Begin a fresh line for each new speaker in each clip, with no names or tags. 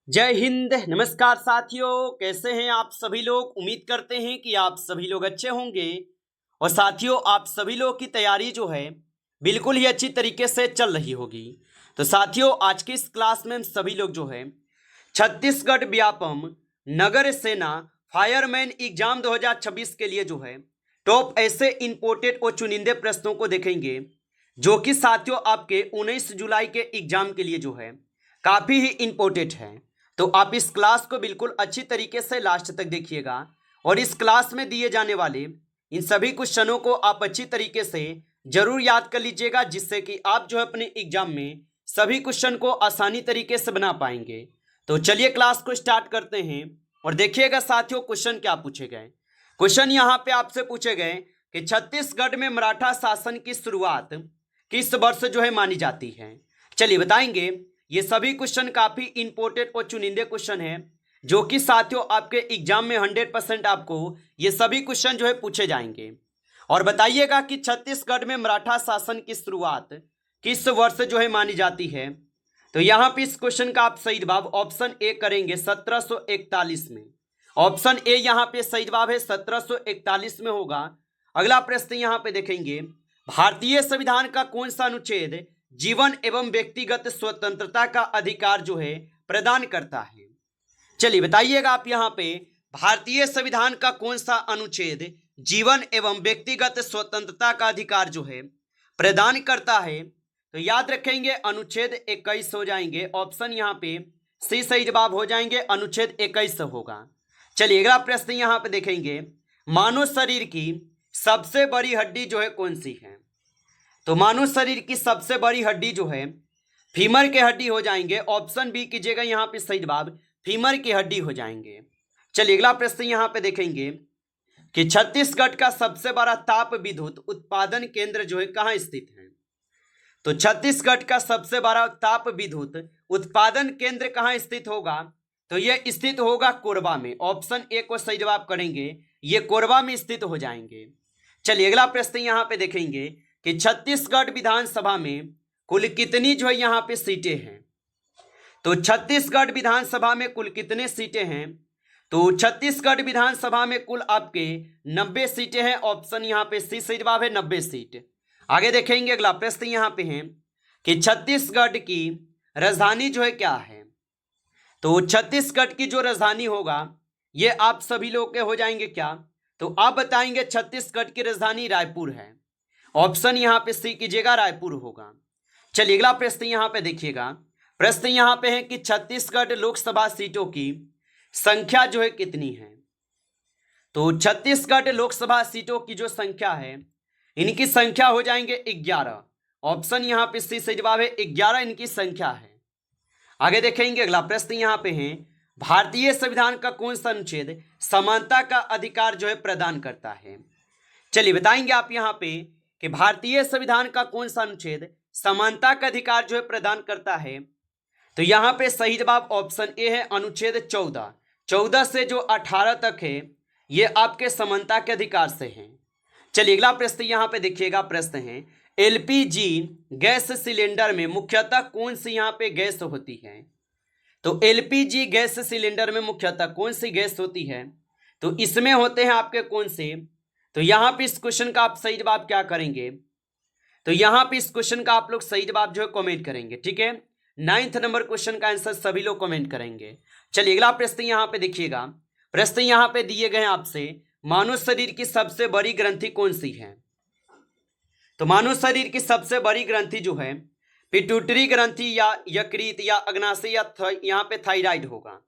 जय हिंद। नमस्कार साथियों, कैसे हैं आप सभी लोग। उम्मीद करते हैं कि आप सभी लोग अच्छे होंगे। और साथियों, आप सभी लोग की तैयारी जो है बिल्कुल ही अच्छी तरीके से चल रही होगी। तो साथियों, आज की इस क्लास में हम सभी लोग जो है छत्तीसगढ़ व्यापम नगर सेना फायरमैन एग्जाम 2026 के लिए जो है टॉप ऐसे इंपोर्टेड और चुनिंदे प्रश्नों को देखेंगे, जो कि साथियों आपके 19 जुलाई के एग्जाम के लिए जो है काफ़ी ही इंपॉर्टेंट है। तो आप इस क्लास को बिल्कुल अच्छी तरीके से लास्ट तक देखिएगा और इस क्लास में दिए जाने वाले इन सभी क्वेश्चनों को आप अच्छी तरीके से जरूर याद कर लीजिएगा, जिससे कि आप जो है अपने एग्जाम में सभी क्वेश्चन को आसानी तरीके से बना पाएंगे। तो चलिए क्लास को स्टार्ट करते हैं और देखिएगा साथियों क्वेश्चन क्या पूछे गए। क्वेश्चन यहाँ पे आपसे पूछे गए कि छत्तीसगढ़ में मराठा शासन की शुरुआत किस वर्ष जो है मानी जाती है। चलिए बताएंगे। ये सभी क्वेश्चन काफी इंपॉर्टेंट और चुनिंदे क्वेश्चन है, जो कि साथियों आपके एग्जाम में 100% आपको ये सभी क्वेश्चन जो है पूछे जाएंगे। और बताइएगा कि छत्तीसगढ़ में मराठा शासन की शुरुआत किस वर्ष जो है मानी जाती है। तो यहाँ पे इस क्वेश्चन का आप सही जवाब ऑप्शन ए करेंगे 1741 में। ऑप्शन ए यहाँ पे सही जवाब है, 1741 में होगा। अगला प्रश्न यहाँ पे देखेंगे, भारतीय संविधान का कौन सा अनुच्छेद जीवन एवं व्यक्तिगत स्वतंत्रता का अधिकार जो है प्रदान करता है। चलिए बताइएगा आप यहाँ पे भारतीय संविधान का कौन सा अनुच्छेद जीवन एवं व्यक्तिगत स्वतंत्रता का अधिकार जो है प्रदान करता है। तो याद रखेंगे अनुच्छेद 21 हो जाएंगे। ऑप्शन यहाँ पे सी सही जवाब हो जाएंगे, अनुच्छेद 21 होगा। चलिए अगला प्रश्न यहाँ पे देखेंगे, मानव शरीर की सबसे बड़ी हड्डी जो है कौन सी है। तो मानव शरीर की सबसे बड़ी हड्डी जो है फीमर की हड्डी हो जाएंगे। ऑप्शन बी कीजिएगा यहाँ पे सही जवाब, फीमर की हड्डी हो जाएंगे। चलिए अगला प्रश्न यहाँ पे देखेंगे कि छत्तीसगढ़ का सबसे बड़ा ताप विद्युत उत्पादन केंद्र जो है कहाँ स्थित है। तो छत्तीसगढ़ का सबसे बड़ा ताप विद्युत उत्पादन केंद्र कहाँ स्थित होगा। तो यह स्थित होगा कोरबा में। ऑप्शन ए को सही जवाब करेंगे, ये कोरबा में स्थित हो जाएंगे। चलिए अगला प्रश्न यहाँ पे देखेंगे कि छत्तीसगढ़ विधानसभा में कुल कितनी जो है यहाँ पे सीटें हैं। तो छत्तीसगढ़ विधानसभा में कुल कितने सीटें हैं। तो छत्तीसगढ़ विधानसभा में कुल आपके 90 सीटें हैं। ऑप्शन यहाँ पे सी सही जवाब है, 90 सीट। आगे देखेंगे अगला प्रश्न यहाँ पे है कि छत्तीसगढ़ की राजधानी जो है क्या है। तो छत्तीसगढ़ की जो राजधानी होगा ये आप सभी लोग के हो जाएंगे क्या। तो आप बताएंगे छत्तीसगढ़ की राजधानी रायपुर है। ऑप्शन यहाँ पे सी कीजिएगा, रायपुर होगा। चलिए अगला प्रश्न यहाँ पे देखिएगा। प्रश्न यहाँ पे है कि छत्तीसगढ़ लोकसभा सीटों की संख्या जो है कितनी है। तो छत्तीसगढ़ लोकसभा सीटों की जो संख्या है, इनकी संख्या हो जाएंगे 11। ऑप्शन यहाँ पे सी सही जवाब है, 11 इनकी संख्या है। आगे देखेंगे अगला प्रश्न यहाँ पे है, भारतीय संविधान का कौन सा अनुच्छेद समानता का अधिकार जो है प्रदान करता है। चलिए बताएंगे आप यहाँ पे कि भारतीय संविधान का कौन सा अनुच्छेद समानता का अधिकार जो है प्रदान करता है। तो यहाँ पे सही जवाब ऑप्शन ए है, अनुच्छेद 14। 14 से जो 18 तक है ये आपके समानता के अधिकार से हैं। चलिए अगला प्रश्न यहाँ पे देखिएगा। प्रश्न है, एलपीजी गैस सिलेंडर में मुख्यतः कौन सी यहाँ पे गैस होती है। तो एलपीजी गैस सिलेंडर में मुख्यतः कौन सी गैस होती है। तो इसमें होते हैं आपके कौन से। तो यहाँ पे इस क्वेश्चन का आप सही जवाब क्या करेंगे। तो यहाँ पे इस क्वेश्चन का आप लोग सही जवाब जो है कमेंट करेंगे, ठीक है। 9th नंबर क्वेश्चन का आंसर सभी लोग कमेंट करेंगे। चलिए अगला प्रश्न यहाँ पे देखिएगा। प्रश्न यहाँ पे दिए गए आपसे, मानव शरीर की सबसे बड़ी ग्रंथि कौन सी है। तो मानव शरीर की सबसे बड़ी ग्रंथि जो है पिट्यूटरी ग्रंथि या यकृत या अग्नाशय या यहाँ पे थायराइड होगा।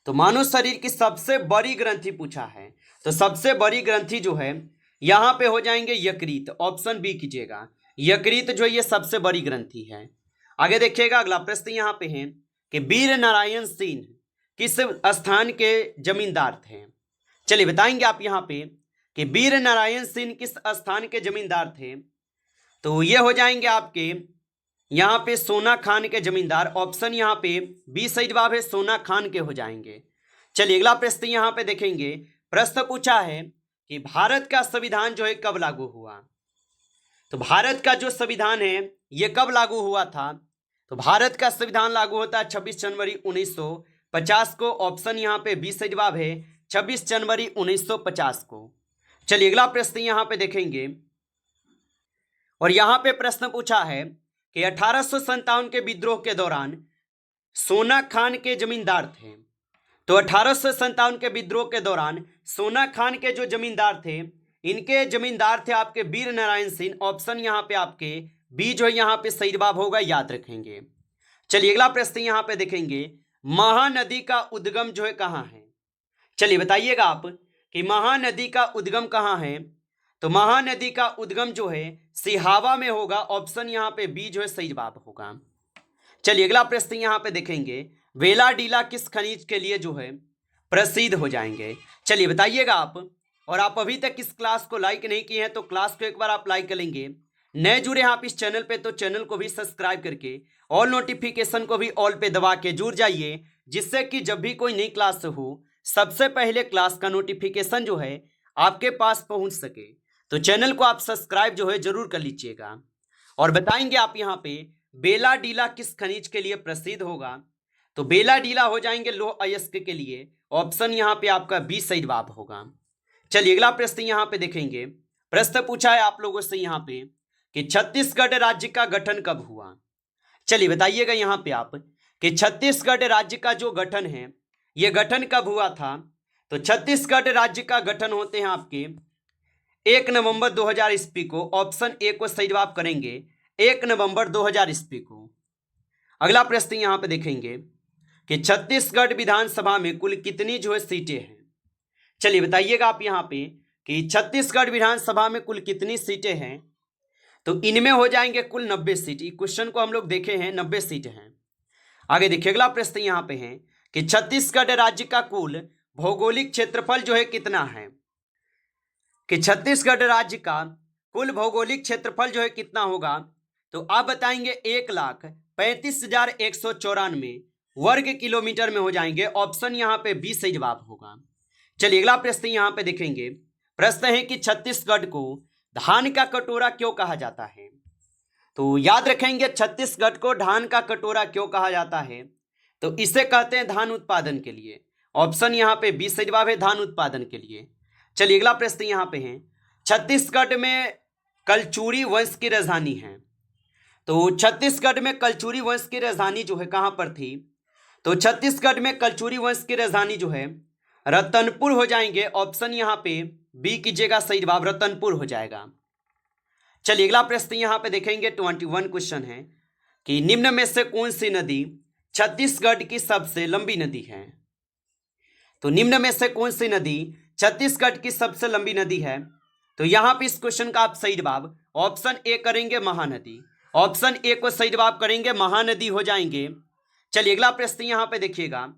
तो मानव शरीर की सबसे बड़ी ग्रंथि पूछा है, तो सबसे बड़ी ग्रंथि जो है यहाँ पे हो जाएंगे यकृत। ऑप्शन बी कीजिएगा, यकृत जो ये सबसे बड़ी ग्रंथि है। आगे देखिएगा अगला प्रश्न यहाँ पे है कि वीर नारायण सिंह किस स्थान के जमींदार थे। चलिए बताएंगे आप यहाँ पे कि वीर नारायण सिंह किस स्थान के जमींदार थे। तो ये हो जाएंगे आपके यहाँ पे सोना खान के जमींदार। ऑप्शन यहाँ पे बी सही जवाब है, सोना खान के हो जाएंगे। चलिए अगला प्रश्न यहाँ पे देखेंगे। प्रश्न पूछा है कि भारत का संविधान जो है कब लागू हुआ। तो भारत का जो संविधान है ये कब लागू हुआ था। तो भारत का संविधान लागू होता है 26 जनवरी 50 को, ऑप्शन यहाँ पे बी सही जवाब है 26 जनवरी 1950 को। चलिए अगला प्रश्न यहाँ पे देखेंगे, और यहाँ पे प्रश्न पूछा है कि 1857 के विद्रोह के दौरान सोना खान के जमींदार थे। तो 1857 के विद्रोह के दौरान सोना खान के जो जमींदार थे, इनके जमींदार थे आपके वीर नारायण सिंह। ऑप्शन यहाँ पे आपके बी जो यहाँ पे सही जवाब होगा, याद रखेंगे। चलिए अगला प्रश्न यहाँ पे देखेंगे, महानदी का उद्गम जो है कहाँ है। चलिए बताइएगा आप कि महानदी का उद्गम कहाँ है। तो महानदी का उद्गम जो है सिहावा में होगा। ऑप्शन यहाँ पे बी जो है सही जवाब होगा। चलिए अगला प्रश्न यहाँ पे देखेंगे, वेलाडीला किस खनिज के लिए जो है प्रसिद्ध हो जाएंगे। चलिए बताइएगा आप, और आप अभी तक इस क्लास को लाइक नहीं किए हैं तो क्लास को एक बार आप लाइक करेंगे। नए जुड़े हैं आप इस चैनल पे तो चैनल को भी सब्सक्राइब करके ऑल नोटिफिकेशन को भी ऑल पे दबा के जुड़ जाइए, जिससे कि जब भी कोई नई क्लास हो सबसे पहले क्लास का नोटिफिकेशन जो है आपके पास पहुंच सके। तो चैनल को आप सब्सक्राइब जो है जरूर कर लीजिएगा। और बताएंगे आप यहाँ पे बेलाडीला किस खनिज के लिए प्रसिद्ध होगा। तो बेलाडीला हो जाएंगे लौह अयस्क के लिए। ऑप्शन यहाँ पे आपका बी सही जवाब होगा। चलिए अगला प्रश्न यहाँ पे देखेंगे, प्रश्न पूछा है आप लोगों से यहाँ पे कि छत्तीसगढ़ राज्य का गठन कब हुआ। चलिए बताइएगा यहाँ पे आप कि छत्तीसगढ़ राज्य का जो गठन है ये गठन कब हुआ था। तो छत्तीसगढ़ राज्य का गठन होते हैं आपके 1 नवंबर 2000 ईस्वी को। ऑप्शन ए को सही जवाब करेंगे 1 नवंबर 2000 ईस्वी को। अगला प्रश्न यहाँ पे देखेंगे कि छत्तीसगढ़ विधानसभा में कुल कितनी जो है सीटें हैं। चलिए बताइएगा आप यहाँ पे कि छत्तीसगढ़ विधानसभा में कुल कितनी सीटें हैं। तो इनमें हो जाएंगे कुल 90 सीट। क्वेश्चन को हम लोग देखे हैं, 90 सीट हैं। आगे देखिए अगला प्रश्न यहाँ पे है कि छत्तीसगढ़ राज्य का कुल भौगोलिक क्षेत्रफल जो है कितना है। कि छत्तीसगढ़ राज्य का कुल भौगोलिक क्षेत्रफल जो है कितना होगा। तो आप बताएंगे 1,35,194 वर्ग किलोमीटर में हो जाएंगे। ऑप्शन यहाँ पे बी सही जवाब होगा। चलिए अगला प्रश्न यहाँ पे देखेंगे, प्रश्न है कि छत्तीसगढ़ को धान का कटोरा क्यों कहा जाता है। तो याद रखेंगे छत्तीसगढ़ को धान का कटोरा क्यों कहा जाता है। तो इसे कहते हैं धान उत्पादन के लिए। ऑप्शन यहाँ पे बी सही जवाब है, धान उत्पादन के लिए। चलिए अगला प्रश्न यहाँ पे है, छत्तीसगढ़ में कलचुरी वंश की राजधानी है। तो छत्तीसगढ़ में कलचुरी वंश की राजधानी जो है कहाँ पर थी। तो छत्तीसगढ़ में कलचुरी वंश की राजधानी जो है रतनपुर हो जाएंगे। ऑप्शन यहाँ पे बी कीजिएगा सही जवाब, रतनपुर हो जाएगा। चलिए अगला प्रश्न यहाँ पे देखेंगे 21 क्वेश्चन है कि निम्न में से कौन सी नदी छत्तीसगढ़ की सबसे लंबी नदी है। तो निम्न में से कौन सी नदी छत्तीसगढ़ की सबसे लंबी नदी है। तो यहाँ पे इस क्वेश्चन का आप सही जवाब ऑप्शन ए करेंगे, महानदी। ऑप्शन ए को सही जवाब करेंगे, महानदी हो जाएंगे। चलिए अगला प्रश्न यहाँ पे देखिएगा,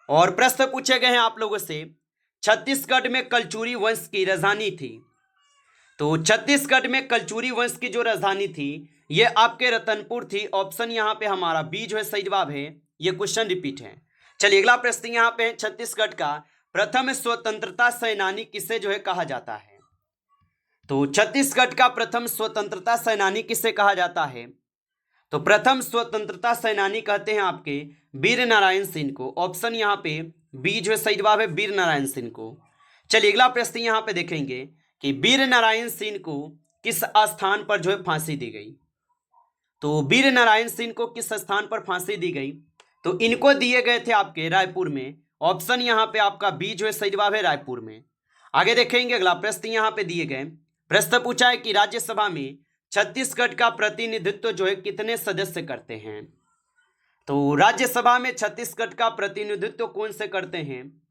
और प्रश्न पूछे गए हैं आप लोगों से, छत्तीसगढ़ में कलचुरी वंश की राजधानी थी। तो छत्तीसगढ़ में कलचुरी वंश की जो राजधानी थी ये आपके रतनपुर थी। ऑप्शन यहाँ पे हमारा बी जो है सही जवाब है। ये क्वेश्चन रिपीट है। चलिए अगला प्रश्न यहाँ पे, छत्तीसगढ़ का प्रथम स्वतंत्रता सेनानी किसे जो है कहा जाता है। तो छत्तीसगढ़ का प्रथम स्वतंत्रता सेनानी किसे कहा जाता है। तो प्रथम स्वतंत्रता सेनानी कहते हैं आपके वीर नारायण सिंह को। ऑप्शन यहाँ पे बी जो है सही जवाब है, वीर नारायण सिंह को। चलिए अगला प्रश्न यहाँ पे देखेंगे कि वीर नारायण सिंह को किस स्थान पर जो है फांसी दी गई। तो वीर नारायण सिंह को किस स्थान पर फांसी दी गई। तो इनको दिए गए थे आपके रायपुर में। ऑप्शन यहाँ पे आपका बी जो है सही जवाब है, रायपुर में। आगे देखेंगे अगला प्रश्न यहाँ पे दिए गए, प्रश्न पूछा है कि राज्यसभा में छत्तीसगढ़ का प्रतिनिधित्व जो है कितने सदस्य करते हैं। तो राज्यसभा में छत्तीसगढ़ का प्रतिनिधित्व कौन से करते हैं।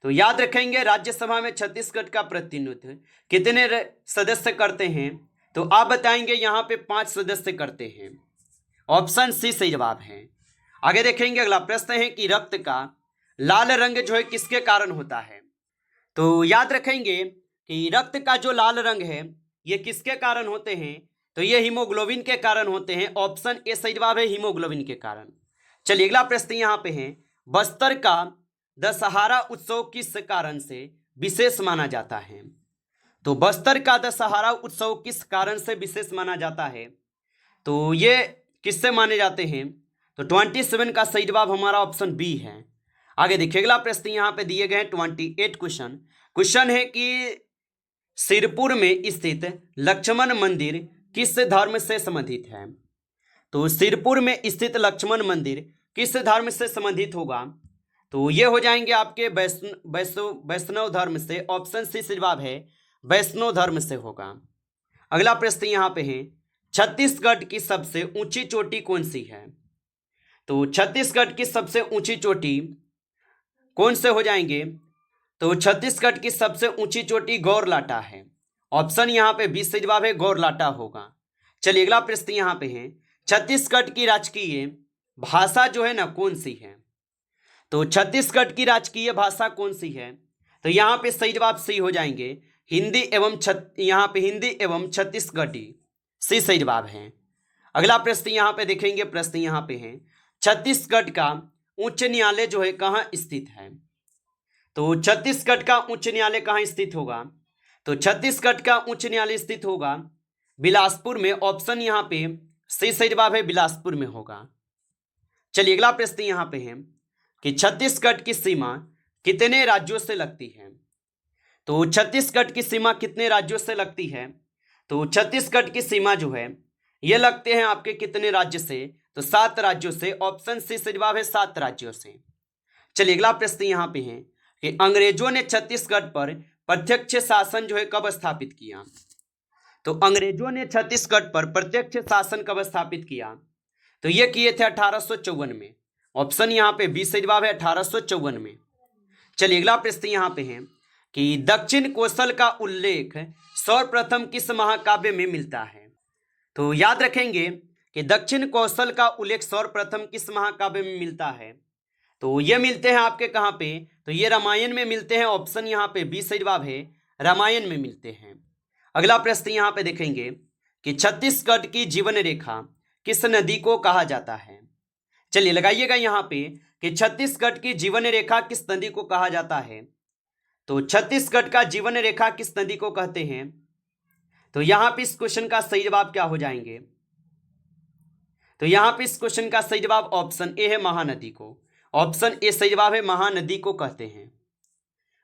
तो याद रखेंगे राज्यसभा में छत्तीसगढ़ का प्रतिनिधित्व कितने सदस्य करते हैं। तो आप बताएंगे यहाँ पे 5 सदस्य करते हैं। ऑप्शन सी सही जवाब है। आगे देखेंगे अगला प्रश्न है कि रक्त का लाल रंग जो है किसके कारण होता है। तो याद रखेंगे कि रक्त का जो लाल रंग है ये किसके कारण होते हैं। तो ये हीमोग्लोबिन के कारण होते हैं। ऑप्शन ए सही जवाब है, हीमोग्लोबिन के कारण। चलिए अगला प्रश्न यहाँ पे है, बस्तर का दशहरा उत्सव किस कारण से विशेष माना जाता है। तो बस्तर का दशहरा उत्सव किस कारण से विशेष माना जाता है। तो ये किससे माने जाते हैं। तो 27 का सही जवाब हमारा ऑप्शन बी है। आगे देखिए अगला प्रश्न यहाँ पे दिए गए हैं 28 क्वेश्चन है कि सिरपुर में स्थित लक्ष्मण मंदिर किस धर्म से संबंधित है। तो सिरपुर में स्थित लक्ष्मण मंदिर किस धर्म से संबंधित होगा। तो ये हो जाएंगे आपके वैष्णव धर्म से। ऑप्शन सी जवाब है वैष्णव धर्म से होगा। अगला प्रश्न यहाँ पे है छत्तीसगढ़ की सबसे ऊंची चोटी कौन सी है। तो छत्तीसगढ़ की सबसे ऊंची चोटी कौन से हो जाएंगे। तो छत्तीसगढ़ की सबसे ऊंची चोटी गौरलाटा है। ऑप्शन यहाँ पे 20 से जवाब है गौरलाटा होगा। चलिए अगला प्रश्न यहाँ पे है छत्तीसगढ़ की राजकीय भाषा जो है ना कौन सी है। तो छत्तीसगढ़ की राजकीय भाषा कौन सी है। तो यहाँ पे सही जवाब सी हो जाएंगे हिंदी एवं यहाँ पे हिंदी एवं छत्तीसगढ़ी सी सही जवाब है। अगला प्रश्न यहाँ पे देखेंगे। प्रश्न यहाँ पे है छत्तीसगढ़ का उच्च न्यायालय जो है कहाँ स्थित है। तो छत्तीसगढ़ का उच्च न्यायालय कहाँ स्थित होगा। तो छत्तीसगढ़ का उच्च न्यायालय स्थित होगा बिलासपुर में। ऑप्शन यहाँ पे सही जवाब है बिलासपुर में होगा। चलिए अगला प्रश्न यहाँ पे है कि छत्तीसगढ़ की सीमा कितने राज्यों से लगती है। तो छत्तीसगढ़ की सीमा कितने राज्यों से लगती है। तो छत्तीसगढ़ की सीमा जो है ये लगते हैं आपके कितने राज्य से। तो 7 राज्यों से। ऑप्शन सी से जवाब है 7 राज्यों से। चलिए अगला प्रश्न यहाँ पे है कि अंग्रेजों ने छत्तीसगढ़ पर प्रत्यक्ष शासन जो है कब स्थापित किया। तो अंग्रेजों ने छत्तीसगढ़ पर प्रत्यक्ष शासन कब स्थापित किया। तो ये किए थे 1854 में। ऑप्शन यहाँ पे 20 से जवाब है 1854 में। चलिए अगला प्रश्न यहाँ पे है कि दक्षिण कौशल का उल्लेख सर्वप्रथम किस महाकाव्य में मिलता है। तो याद रखेंगे कि दक्षिण कौशल का उल्लेख सर्वप्रथम किस महाकाव्य में मिलता है। तो ये मिलते हैं आपके कहाँ पे। तो ये रामायण में मिलते हैं। ऑप्शन यहाँ पे 20 सही जवाब है रामायण में मिलते हैं। अगला प्रश्न यहाँ पे देखेंगे कि छत्तीसगढ़ की जीवन रेखा किस नदी को कहा जाता है। चलिए लगाइएगा यहाँ पे कि छत्तीसगढ़ की जीवन रेखा किस नदी को कहा जाता है। तो छत्तीसगढ़ का जीवन रेखा किस नदी को कहते हैं। तो यहाँ पे इस क्वेश्चन का सही जवाब क्या हो जाएंगे। तो यहाँ पे इस क्वेश्चन का सही जवाब ऑप्शन ए है महानदी को। ऑप्शन ए सही जवाब है महानदी को कहते हैं।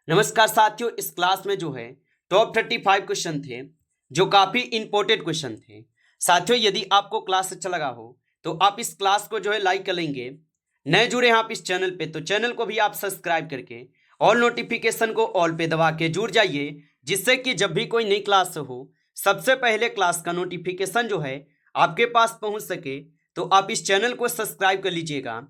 नमस्कार साथियों, इस क्लास में जो है टॉप 35 क्वेश्चन थे जो काफी इंपॉर्टेंट क्वेश्चन थे। साथियों यदि आपको क्लास अच्छा लगा हो तो आप इस क्लास को जो है लाइक कर लेंगे। नए जुड़े हैं आप इस चैनल पे तो चैनल को भी आप सब्सक्राइब करके ऑल नोटिफिकेशन को ऑल पे दबा के जुड़ जाइए, जिससे कि जब भी कोई नई क्लास हो सबसे पहले क्लास का नोटिफिकेशन जो है आपके पास पहुंच सके। तो आप इस चैनल को सब्सक्राइब कर लीजिएगा।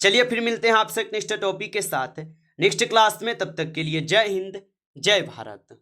चलिए फिर मिलते हैं आपसे नेक्स्ट टॉपिक के साथ नेक्स्ट क्लास में। तब तक के लिए जय हिंद जय भारत।